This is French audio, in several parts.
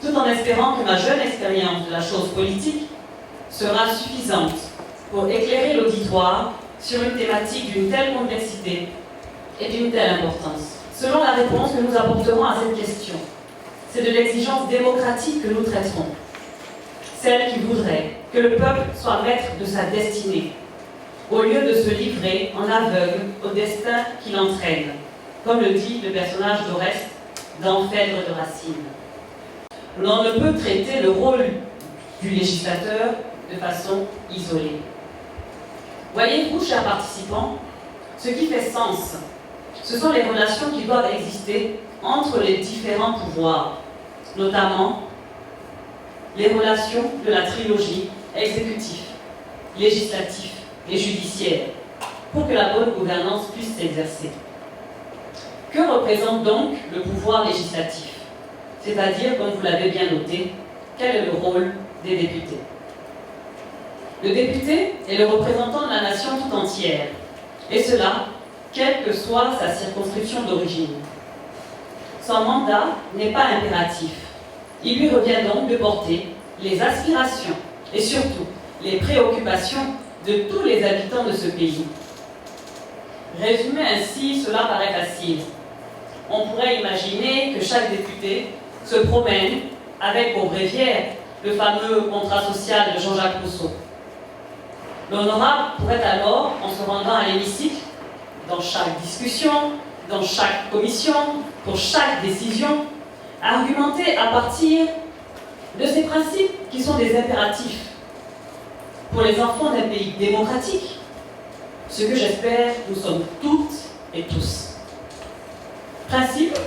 Tout en espérant que ma jeune expérience de la chose politique sera suffisante pour éclairer l'auditoire sur une thématique d'une telle complexité et d'une telle importance. Selon la réponse que nous apporterons à cette question, c'est de l'exigence démocratique que nous traiterons. Celle qui voudrait que le peuple soit maître de sa destinée, au lieu de se livrer en aveugle au destin qui l'entraîne, comme le dit le personnage d'Oreste dans Phèdre de Racine. L'on ne peut traiter le rôle du législateur de façon isolée. Voyez-vous, chers participants, ce qui fait sens, ce sont les relations qui doivent exister entre les différents pouvoirs, notamment les relations de la trilogie exécutif, législatif et judiciaire, pour que la bonne gouvernance puisse s'exercer. Que représente donc le pouvoir législatif? C'est-à-dire, comme vous l'avez bien noté, quel est le rôle des députés? Le député est le représentant de la nation tout entière, et cela, quelle que soit sa circonscription d'origine. Son mandat n'est pas impératif. Il lui revient donc de porter les aspirations et surtout les préoccupations de tous les habitants de ce pays. Résumer ainsi, cela paraît facile. On pourrait imaginer que chaque député se promène avec pour bréviaire le fameux contrat social de Jean-Jacques Rousseau. L'honorable pourrait alors, en se rendant à l'hémicycle, dans chaque discussion, dans chaque commission, pour chaque décision, argumenter à partir de ces principes qui sont des impératifs pour les enfants d'un pays démocratique, ce que j'espère nous sommes toutes et tous. Principe,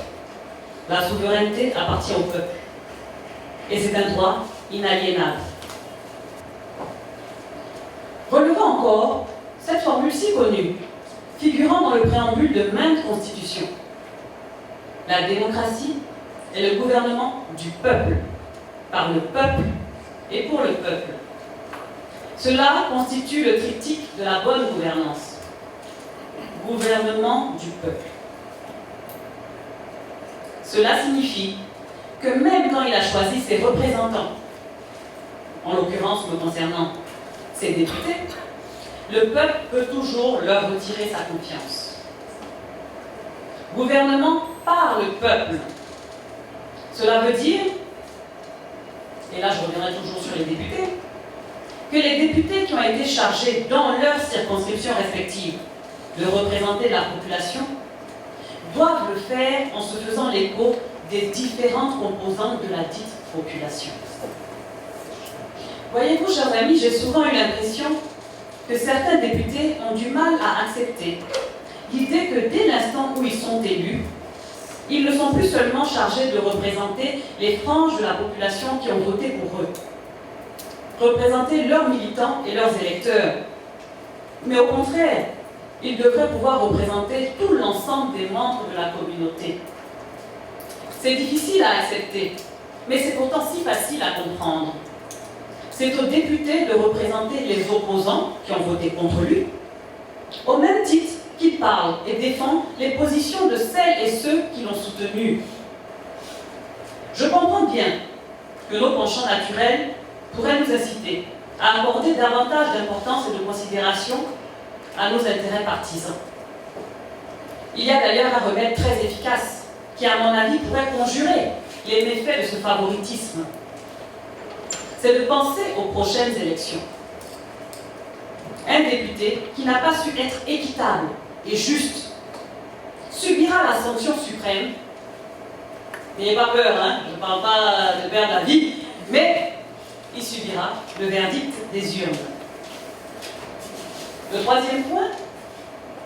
la souveraineté appartient au peuple, et c'est un droit inaliénable. Relevons encore cette formule si connue, figurant dans le préambule de maintes constitutions. La démocratie est le gouvernement du peuple, par le peuple et pour le peuple. Cela constitue le triptyque de la bonne gouvernance. Gouvernement du peuple. Cela signifie que même quand il a choisi ses représentants, en l'occurrence me concernant ses députés, le peuple peut toujours leur retirer sa confiance. Gouvernement par le peuple. Cela veut dire, et là je reviendrai toujours sur les députés, que les députés qui ont été chargés dans leurs circonscriptions respectives de représenter la population doivent le faire en se faisant l'écho des différentes composantes de la dite population. Voyez-vous, chers amis, j'ai souvent eu l'impression que certains députés ont du mal à accepter l'idée que dès l'instant où ils sont élus, ils ne sont plus seulement chargés de représenter les franges de la population qui ont voté pour eux, représenter leurs militants et leurs électeurs, mais au contraire, ils devraient pouvoir représenter tout l'ensemble des membres de la communauté. C'est difficile à accepter, mais c'est pourtant si facile à comprendre. C'est aux députés de représenter les opposants qui ont voté contre lui, au même titre qu'il parle et défend les positions de celles et ceux qui l'ont soutenu. Je comprends bien que nos penchants naturels pourraient nous inciter à accorder davantage d'importance et de considération à nos intérêts partisans. Il y a d'ailleurs un remède très efficace qui, à mon avis, pourrait conjurer les méfaits de ce favoritisme. C'est de penser aux prochaines élections. Un député qui n'a pas su être équitable et juste subira la sanction suprême. N'ayez pas peur, hein, je ne parle pas de perdre la vie, mais il subira le verdict des urnes. Le troisième point,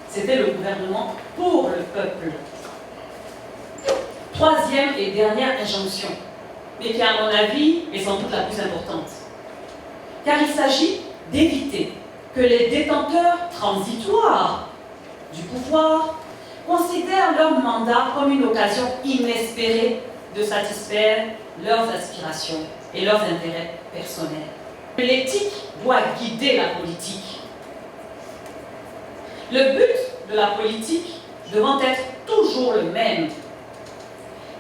c'était le gouvernement pour le peuple. Troisième et dernière injonction, mais qui, à mon avis, est sans doute la plus importante. Car il s'agit d'éviter que les détenteurs transitoires du pouvoir considèrent leur mandat comme une occasion inespérée de satisfaire leurs aspirations et leurs intérêts personnels. L'éthique doit guider la politique. Le but de la politique devant être toujours le même.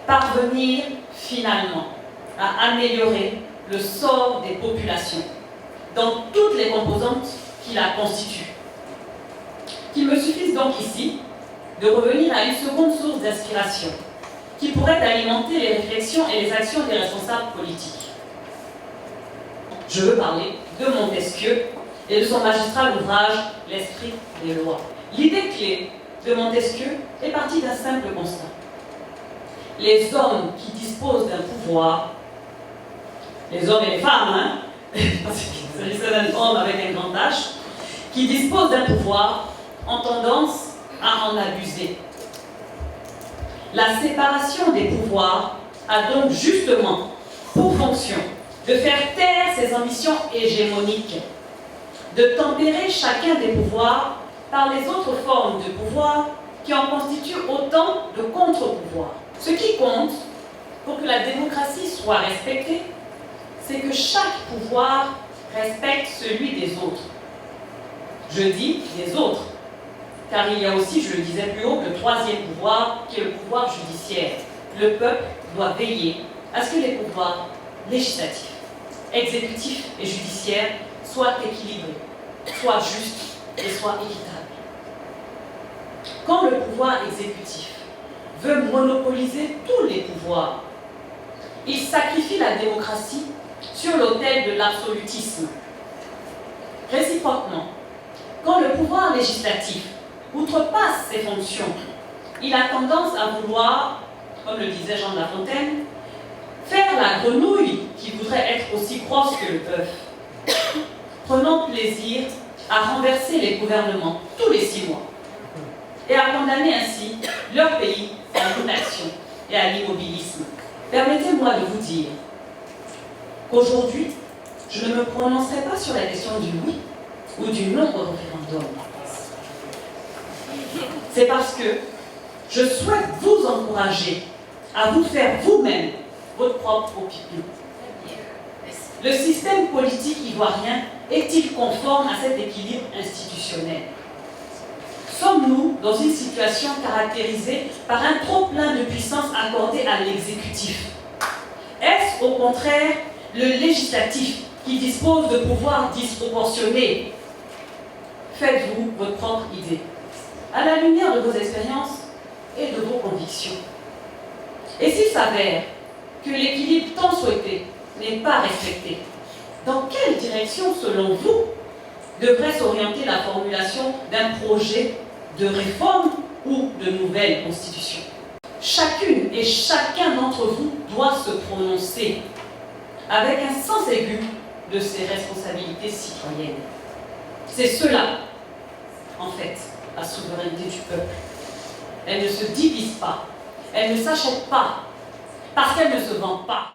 Parvenir finalement à améliorer le sort des populations dans toutes les composantes qui la constituent. Qu'il me suffise donc ici de revenir à une seconde source d'inspiration qui pourrait alimenter les réflexions et les actions des responsables politiques. Je veux parler de Montesquieu et de son magistral ouvrage « L'esprit des lois ». L'idée clé de Montesquieu est partie d'un simple constat. Les hommes qui disposent d'un pouvoir, les hommes et les femmes, parce qu'il s'agissait d'un homme avec un grand H, qui disposent d'un pouvoir ont tendance à en abuser. La séparation des pouvoirs a donc justement pour fonction de faire taire ses ambitions hégémoniques, de tempérer chacun des pouvoirs par les autres formes de pouvoir qui en constituent autant de contre-pouvoirs. Ce qui compte pour que la démocratie soit respectée, c'est que chaque pouvoir respecte celui des autres. Je dis des autres, car il y a aussi, je le disais plus haut, le troisième pouvoir, qui est le pouvoir judiciaire. Le peuple doit veiller à ce que les pouvoirs législatifs, exécutifs et judiciaires soient équilibrés, soient justes et soient équitables. Quand le pouvoir exécutif veut monopoliser tous les pouvoirs, il sacrifie la démocratie sur l'autel de l'absolutisme. Réciproquement, quand le pouvoir législatif outrepasse ses fonctions, il a tendance à vouloir, comme le disait Jean de La Fontaine, faire la grenouille qui voudrait être aussi grosse que le bœuf, prenant plaisir à renverser les gouvernements tous les 6 mois et à condamner ainsi leur pays à l'inaction et à l'immobilisme. Permettez-moi de vous dire qu'aujourd'hui, je ne me prononcerai pas sur la question du oui ou du non au référendum. C'est parce que je souhaite vous encourager à vous faire vous-même votre propre opinion. Le système politique ivoirien est-il conforme à cet équilibre institutionnel? Sommes-nous dans une situation caractérisée par un trop-plein de puissance accordée à l'exécutif? Est-ce au contraire le législatif qui dispose de pouvoirs disproportionnés? Faites-vous votre propre idée, à la lumière de vos expériences et de vos convictions. Et s'il s'avère que l'équilibre tant souhaité n'est pas respecté, dans quelle direction, selon vous, devrait s'orienter la formulation d'un projet de réforme ou de nouvelle constitution? Chacune et chacun d'entre vous doit se prononcer avec un sens aigu de ses responsabilités citoyennes. C'est cela, en fait, la souveraineté du peuple. Elle ne se divise pas, elle ne s'achète pas, parce qu'elle ne se vend pas.